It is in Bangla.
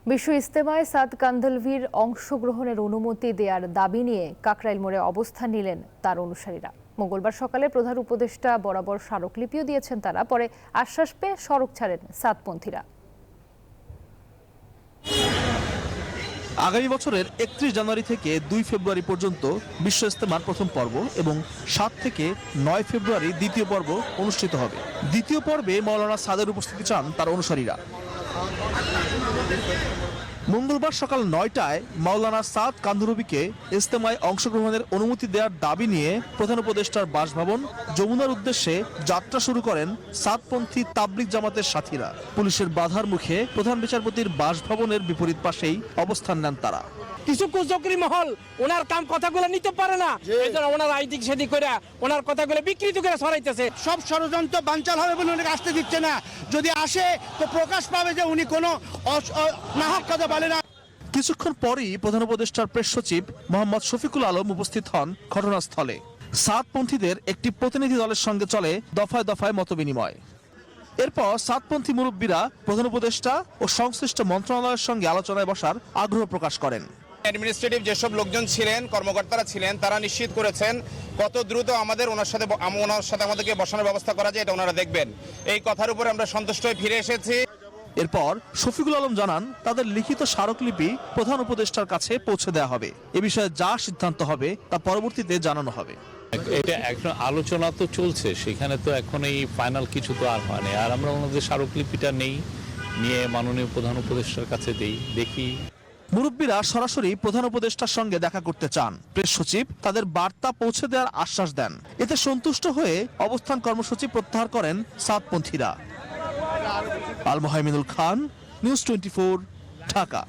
বিশ্ব ইজতেমায় সাদ কান্ধলভির অংশগ্রহণের অনুমতি দেওয়ার দাবি নিয়ে কাকরাইল মোড়ে অবস্থান নিলেন তার অনুসারীরা। মঙ্গলবার সকালে প্রধান উপদেষ্টা বরাবর স্মারকলিপিও দিয়েছেন তারা। পরে আশ্বাস পেয়ে সড়ক ছাড়েন সাদপন্থীরা। আগামী বছরের 31 জানুয়ারি থেকে 2 ফেব্রুয়ারি পর্যন্ত বিশ্ব ইজতেমার প্রথম পর্ব এবং 7 থেকে 9 ফেব্রুয়ারি দ্বিতীয় পর্ব অনুষ্ঠিত হবে। দ্বিতীয় পর্বে মাওলানা সাদের উপস্থিতি চান তার অনুসারীরা। মঙ্গলবার সকাল 9টায় মাওলানা সাদ কান্ধলভিকে ইজতেমায় অংশগ্রহণের অনুমতি দেওয়ার দাবি নিয়ে প্রধান উপদেষ্টার বাসভবন যমুনার উদ্দেশ্যে যাত্রা শুরু করেন সাদপন্থী তাবলিগ জামাতের সাথীরা। পুলিশের বাধার মুখে প্রধান বিচারপতির বাসভবনের বিপরীত পাশেই অবস্থান নেন তারা। কিছু কুচক্রী মহল ওনার কাম কথাগুলো নিতে পারে না, এই জন্য ওনার আইদিক সেদি করে ওনার কথাগুলো বিকৃত করে ছড়াইতেছে। সব ষড়যন্ত্র বানচাল হবে বলে উনি আসতে দিচ্ছে না। যদি আসে তো প্রকাশ পাবে যে উনি কোনো নাহক কথা বলে না। কিছুক্ষণ পরই প্রধান উপদেষ্টার প্রেস সচিব মোহাম্মদ শফিকুল আলম উপস্থিত হন ঘটনাস্থলে। সাদপন্থীদের একটি প্রতিনিধি দলের সঙ্গে চলে দফায় দফায় মতবিনিময়। এরপর সাদপন্থী মুরব্বীরা প্রধান উপদেষ্টা ও সংশ্লিষ্ট মন্ত্রণালয়ের সঙ্গে আলোচনায় বসার আগ্রহ প্রকাশ করেন। অ্যাডমিনিস্ট্রেটিভ যেসব লোকজন ছিলেন, কর্মকর্তারা ছিলেন, তারা নিশ্চিত করেছেন কত দ্রুত ওনার সাথে আমাদেরকে বসানোর ব্যবস্থা করা যায় এটা ওনারা দেখবেন। এই কথার উপরে আমরা সন্তুষ্ট হয়ে ফিরে এসেছি। এরপর শফিকুল আলম জানান তাদের লিখিত স্মারকলিপি প্রধান উপদেষ্টার কাছে পৌঁছে দেওয়া হবে। এ বিষয়ে যা সিদ্ধান্ত হবে তা পরবর্তীতে জানানো হবে। এটা এখন আলোচনা তো চলছে, সেখানে তো এখন এই ফাইনাল কিছু তো আর হয়নি। আর আমরা ওনাদের স্মারকলিপিটা নিয়ে মাননীয় প্রধান উপদেষ্টার কাছে দেখি। মুরব্বীরা সরাসরি প্রধান উপদেষ্টার সঙ্গে দেখা করতে চান। প্রেস সচিব তাদের বার্তা পৌঁছে দেওয়ার আশ্বাস দেন। এতে সন্তুষ্ট হয়ে অবস্থান কর্মসূচি প্রত্যাহার করেন সাদপন্থীরা। আল মোহাইমিনুল খান, নিউজ 24, ঢাকা।